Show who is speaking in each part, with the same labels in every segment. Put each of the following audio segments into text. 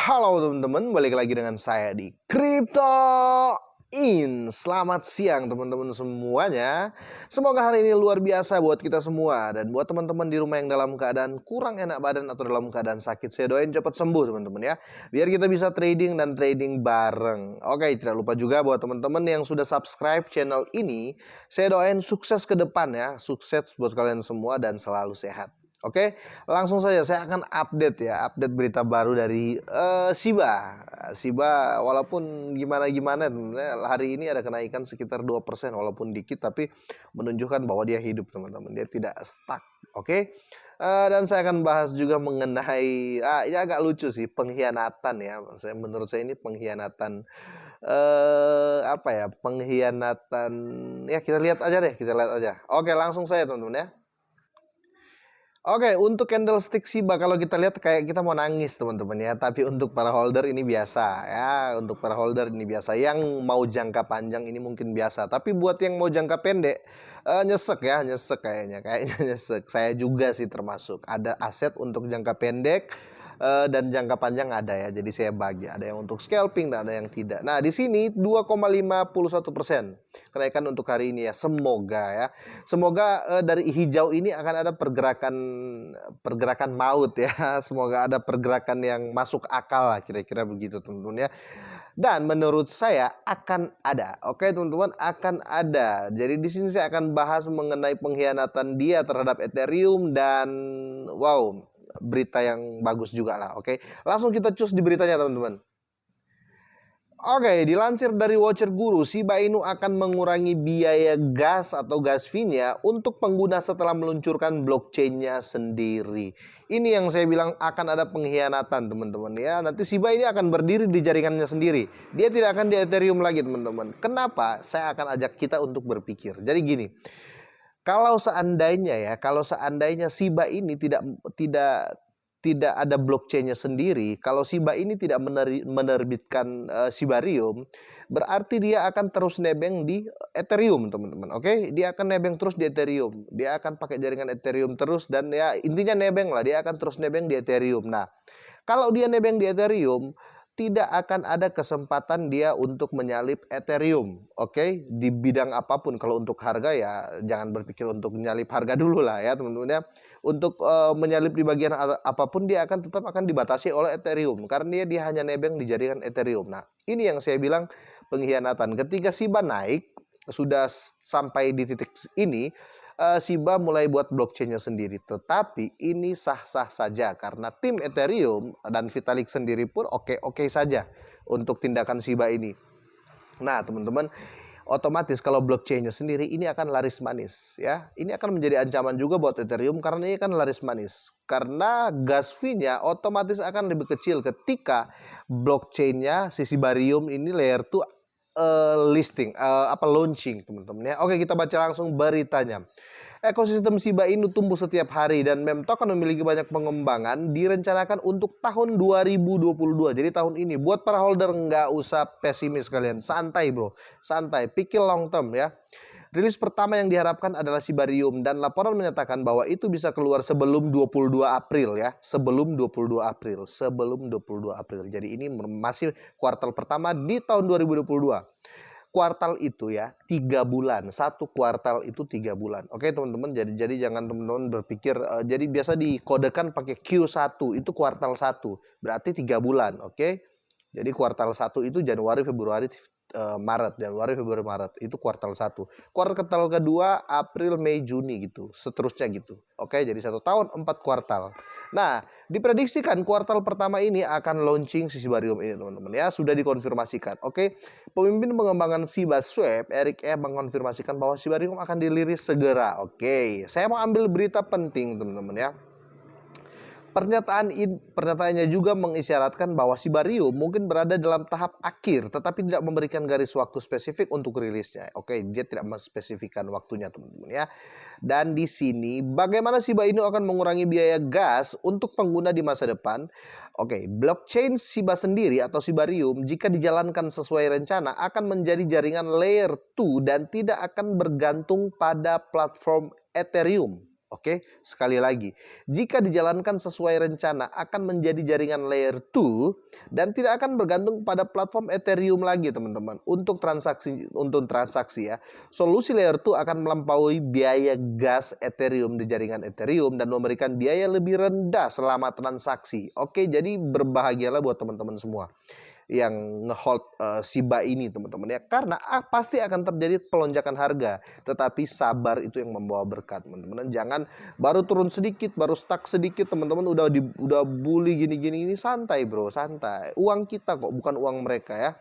Speaker 1: Halo teman-teman, balik lagi dengan saya di Crypto In. Selamat siang teman-teman semuanya. Semoga hari ini luar biasa buat kita semua. Dan buat teman-teman di rumah yang dalam keadaan kurang enak badan atau dalam keadaan sakit, saya doain cepat sembuh teman-teman ya. Biar kita bisa trading dan trading bareng. Oke, tidak lupa juga buat teman-teman yang sudah subscribe channel ini, saya doain sukses ke depan ya. Sukses buat kalian semua dan selalu sehat. Oke, langsung saja saya akan update berita baru dari Shiba. Shiba walaupun gimana-gimana hari ini ada kenaikan sekitar 2% walaupun dikit, tapi menunjukkan bahwa dia hidup teman-teman. Dia tidak stuck. Oke. Dan saya akan bahas juga mengenai ini agak lucu sih, pengkhianatan ya. Menurut saya ini pengkhianatan pengkhianatan ya, kita lihat aja. Oke, langsung saja teman-teman ya. Oke, untuk candlestick Shiba kalau kita lihat kayak kita mau nangis teman-teman ya. Tapi untuk para holder ini biasa ya. Untuk para holder ini biasa. Yang mau jangka panjang ini mungkin biasa. Tapi buat yang mau jangka pendek nyesek kayaknya. Kayaknya nyesek. Saya juga sih termasuk. Ada aset untuk jangka pendek dan jangka panjang ada ya. Jadi saya bagi. Ada yang untuk scalping dan ada yang tidak. Nah, di sini 2,51% kenaikan untuk hari ini ya. Semoga dari hijau ini akan ada pergerakan maut ya. Semoga ada pergerakan yang masuk akal lah, kira-kira begitu teman-teman ya. Dan menurut saya akan ada. Oke teman-teman, akan ada. Jadi di sini saya akan bahas mengenai pengkhianatan dia terhadap Ethereum dan wow, berita yang bagus juga lah. Oke, langsung kita cus di beritanya teman-teman. Oke, dilansir dari Watcher Guru, Shiba Inu akan mengurangi biaya gas atau gas fee-nya untuk pengguna setelah meluncurkan blockchain-nya sendiri. Ini yang saya bilang akan ada pengkhianatan teman-teman ya. Nanti Shiba ini akan berdiri di jaringannya sendiri. Dia tidak akan di Ethereum lagi teman-teman. Kenapa? Saya akan ajak kita untuk berpikir. Jadi gini, kalau seandainya Shiba ini tidak ada blockchain-nya sendiri, kalau Shiba ini tidak menerbitkan Shibarium, berarti dia akan terus nebeng di Ethereum teman-teman. Oke, dia akan nebeng terus di Ethereum, dia akan pakai jaringan Ethereum terus, dan ya intinya nebeng lah, dia akan terus nebeng di Ethereum. Nah, kalau dia nebeng di Ethereum, tidak akan ada kesempatan dia untuk menyalip Ethereum. Oke, di bidang apapun. Kalau untuk harga ya jangan berpikir untuk menyalip harga dulu lah ya teman-teman ya. Untuk menyalip di bagian apapun dia tetap akan dibatasi oleh Ethereum karena dia hanya nebeng di jaringan Ethereum. Nah, ini yang saya bilang pengkhianatan. Ketika Shiba naik sudah sampai di titik ini, Shiba mulai buat blockchain-nya sendiri. Tetapi ini sah-sah saja karena tim Ethereum dan Vitalik sendiri pun oke-oke saja untuk tindakan Shiba ini. Nah teman-teman, otomatis kalau blockchain-nya sendiri ini akan laris manis ya. Ini akan menjadi ancaman juga buat Ethereum karena ini kan laris manis. Karena gas fee-nya otomatis akan lebih kecil ketika blockchain-nya si Shibarium ini layer 2 launching teman-teman ya. Oke, kita baca langsung beritanya. Ekosistem Shiba Inu tumbuh setiap hari dan meme token memiliki banyak pengembangan direncanakan untuk tahun 2022. Jadi tahun ini buat para holder nggak usah pesimis kalian, santai bro, santai, pikir long term ya. Rilis pertama yang diharapkan adalah Shibarium dan laporan menyatakan bahwa itu bisa keluar sebelum 22 April ya, sebelum 22 April. Jadi ini masih kuartal pertama di tahun 2022. Kuartal itu ya 3 bulan, satu kuartal itu 3 bulan. Oke teman-teman, jadi jangan teman-teman berpikir jadi biasa dikodekan pakai Q1 itu kuartal 1 berarti 3 bulan. Oke, jadi kuartal 1 itu Januari Februari Maret itu kuartal 1. Kuartal kedua April Mei Juni gitu, seterusnya gitu. Oke, jadi 1 tahun 4 kuartal. Nah, diprediksikan kuartal pertama ini akan launching si Shibarium ini teman-teman ya, sudah dikonfirmasikan. Oke, pemimpin pengembangan Shiba Swap Eric E mengonfirmasikan bahwa Shibarium akan dirilis segera. Oke, saya mau ambil berita penting teman-teman ya. Pernyataannya juga mengisyaratkan bahwa Shibarium mungkin berada dalam tahap akhir tetapi tidak memberikan garis waktu spesifik untuk rilisnya. Oke, dia tidak menspesifikkan waktunya teman-teman ya. Dan di sini bagaimana Shiba Inu akan mengurangi biaya gas untuk pengguna di masa depan? Oke, blockchain Shiba sendiri atau Shibarium jika dijalankan sesuai rencana akan menjadi jaringan layer 2 dan tidak akan bergantung pada platform Ethereum. Oke, sekali lagi, jika dijalankan sesuai rencana akan menjadi jaringan layer 2 dan tidak akan bergantung pada platform Ethereum lagi, teman-teman. Untuk transaksi ya. Solusi layer 2 akan melampaui biaya gas Ethereum di jaringan Ethereum dan memberikan biaya lebih rendah selama transaksi. Oke, jadi berbahagialah buat teman-teman semua yang ngehold Shiba ini, teman-teman ya, karena pasti akan terjadi pelonjakan harga, tetapi sabar itu yang membawa berkat, teman-teman. Jangan baru turun sedikit, baru stuck sedikit, teman-teman udah bully gini-gini, ini santai bro, santai. Uang kita kok, bukan uang mereka ya.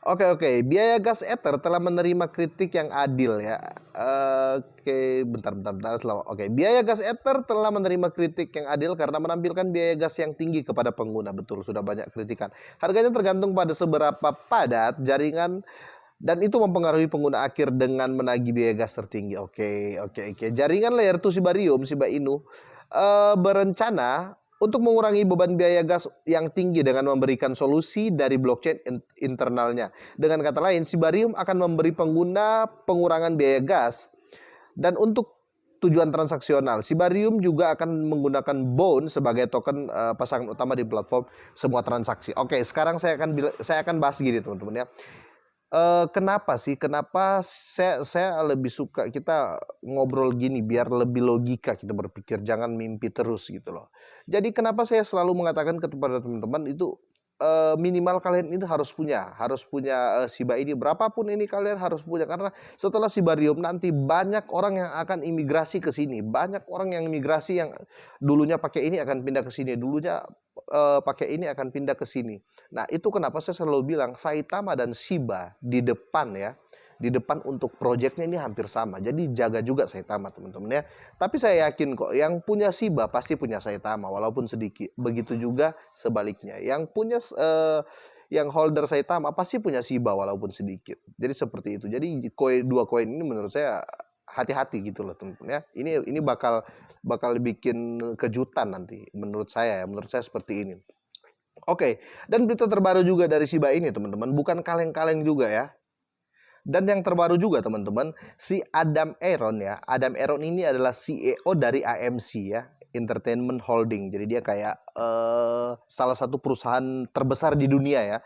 Speaker 1: Oke, biaya gas Ether telah menerima kritik yang adil ya. Bentar. Oke, biaya gas Ether telah menerima kritik yang adil karena menampilkan biaya gas yang tinggi kepada pengguna. Betul, sudah banyak kritikan. Harganya tergantung pada seberapa padat jaringan dan itu mempengaruhi pengguna akhir dengan menagih biaya gas tertinggi. Oke. Jaringan layer 2 Shiba Inu berencana untuk mengurangi beban biaya gas yang tinggi dengan memberikan solusi dari blockchain internalnya. Dengan kata lain, Shibarium akan memberi pengguna pengurangan biaya gas. Dan untuk tujuan transaksional, Shibarium juga akan menggunakan Bone sebagai token pasangan utama di platform semua transaksi. Oke, sekarang saya akan bahas gini, teman-teman ya. Kenapa saya lebih suka kita ngobrol gini biar lebih logika kita berpikir, jangan mimpi terus gitu loh. Jadi kenapa saya selalu mengatakan kepada teman-teman itu minimal kalian ini harus punya Shiba ini, berapapun ini kalian harus punya, karena setelah Shibarium nanti banyak orang yang akan imigrasi ke sini, banyak orang yang imigrasi yang dulunya pakai ini akan pindah ke sini, dulunya pakai ini akan pindah ke sini. Nah, itu kenapa saya selalu bilang Saitama dan Shiba di depan ya. Di depan untuk proyeknya ini hampir sama. Jadi jaga juga Saitama, teman-teman ya. Tapi saya yakin kok yang punya Shiba pasti punya Saitama walaupun sedikit. Begitu juga sebaliknya. Yang punya yang holder Saitama pasti punya Shiba walaupun sedikit. Jadi seperti itu. Jadi dua koin ini menurut saya hati-hati gitu loh, teman-teman ya. Ini bakal bikin kejutan nanti menurut saya ya. Menurut saya seperti ini. Oke, dan berita terbaru juga dari Shiba ini, teman-teman, bukan kaleng-kaleng juga ya. Dan yang terbaru juga, teman-teman, si Adam Aron ya. Adam Aron ini adalah CEO dari AMC ya, Entertainment Holding. Jadi dia kayak salah satu perusahaan terbesar di dunia ya.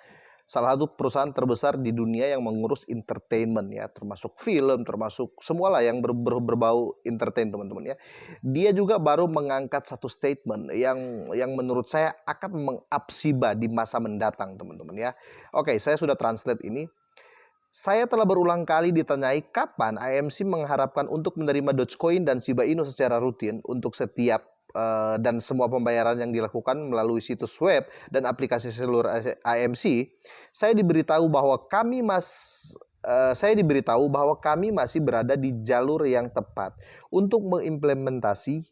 Speaker 1: Salah satu perusahaan terbesar di dunia yang mengurus entertainment ya, termasuk film, termasuk semualah yang berbau entertain, teman-teman ya. Dia juga baru mengangkat satu statement yang menurut saya akan meng-up Shiba di masa mendatang, teman-teman ya. Oke, saya sudah translate ini. Saya telah berulang kali ditanyai kapan AMC mengharapkan untuk menerima Dogecoin dan Shiba Inu secara rutin untuk setiap dan semua pembayaran yang dilakukan melalui situs web dan aplikasi seluler AMC. Saya diberitahu bahwa kami masih berada di jalur yang tepat untuk mengimplementasi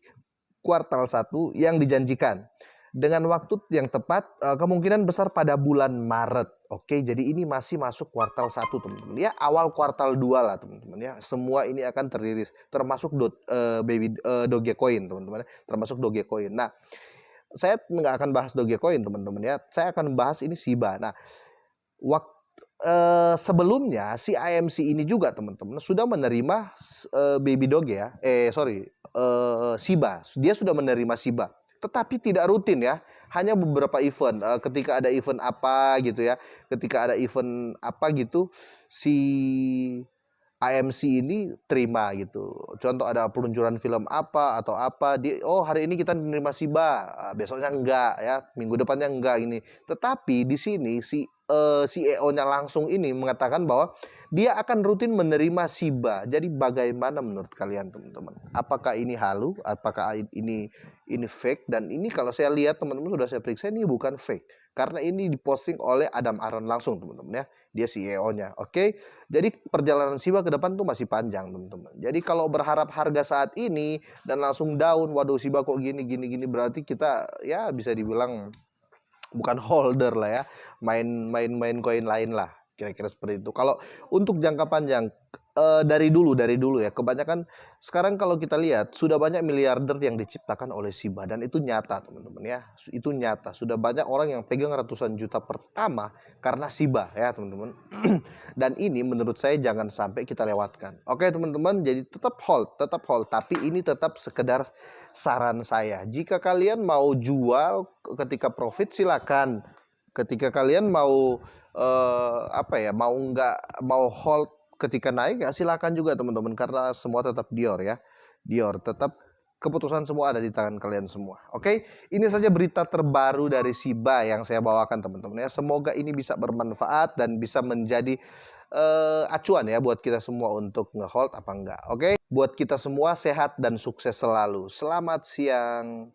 Speaker 1: kuartal 1 yang dijanjikan. Dengan waktu yang tepat, kemungkinan besar pada bulan Maret. Oke, jadi ini masih masuk kuartal 1, teman-teman. Ya, awal kuartal 2 lah, teman-teman. Ya, semua ini akan teriris, termasuk Dogecoin, teman-teman. Termasuk Dogecoin. Nah, saya nggak akan bahas Dogecoin, teman-teman. Ya, saya akan bahas ini Shiba. Nah, sebelumnya si AMC ini juga, teman-teman, sudah menerima Baby Doge ya. Shiba. Dia sudah menerima Shiba. Tetapi tidak rutin ya, hanya beberapa event. Ketika ada event apa gitu ya, si AMC ini terima gitu. Contoh ada peluncuran film apa atau apa, hari ini kita menerima Shiba, besoknya enggak ya, minggu depannya enggak ini. Tetapi di sini si CEO-nya langsung ini mengatakan bahwa dia akan rutin menerima Shiba. Jadi bagaimana menurut kalian, teman-teman? Apakah ini halu? Apakah ini fake? Dan ini kalau saya lihat, teman-teman, sudah saya periksa, ini bukan fake. Karena ini diposting oleh Adam Aron langsung, teman-teman ya. Dia CEO-nya. Oke. Jadi perjalanan Shiba ke depan tuh masih panjang, teman-teman. Jadi kalau berharap harga saat ini dan langsung down, waduh Shiba kok gini, berarti kita ya bisa dibilang bukan holder lah ya, main koin lain lah. kira-kira seperti itu. Kalau untuk jangka panjang, dari dulu ya, kebanyakan sekarang kalau kita lihat sudah banyak miliarder yang diciptakan oleh Shiba dan itu nyata teman-teman ya. Itu nyata, sudah banyak orang yang pegang ratusan juta pertama karena Shiba ya teman-teman. Dan ini menurut saya jangan sampai kita lewatkan. Oke teman-teman, jadi tetap hold, tapi ini tetap sekedar saran saya. Jika kalian mau jual ketika profit silakan. Ketika kalian mau mau hold ketika naik ya silakan juga teman-teman, karena semua tetap Dior ya. Dior tetap, keputusan semua ada di tangan kalian semua. Oke, ini saja berita terbaru dari Shiba yang saya bawakan teman-teman ya. Semoga ini bisa bermanfaat dan bisa menjadi acuan ya buat kita semua untuk ngehold apa enggak. Oke, buat kita semua sehat dan sukses selalu. Selamat siang.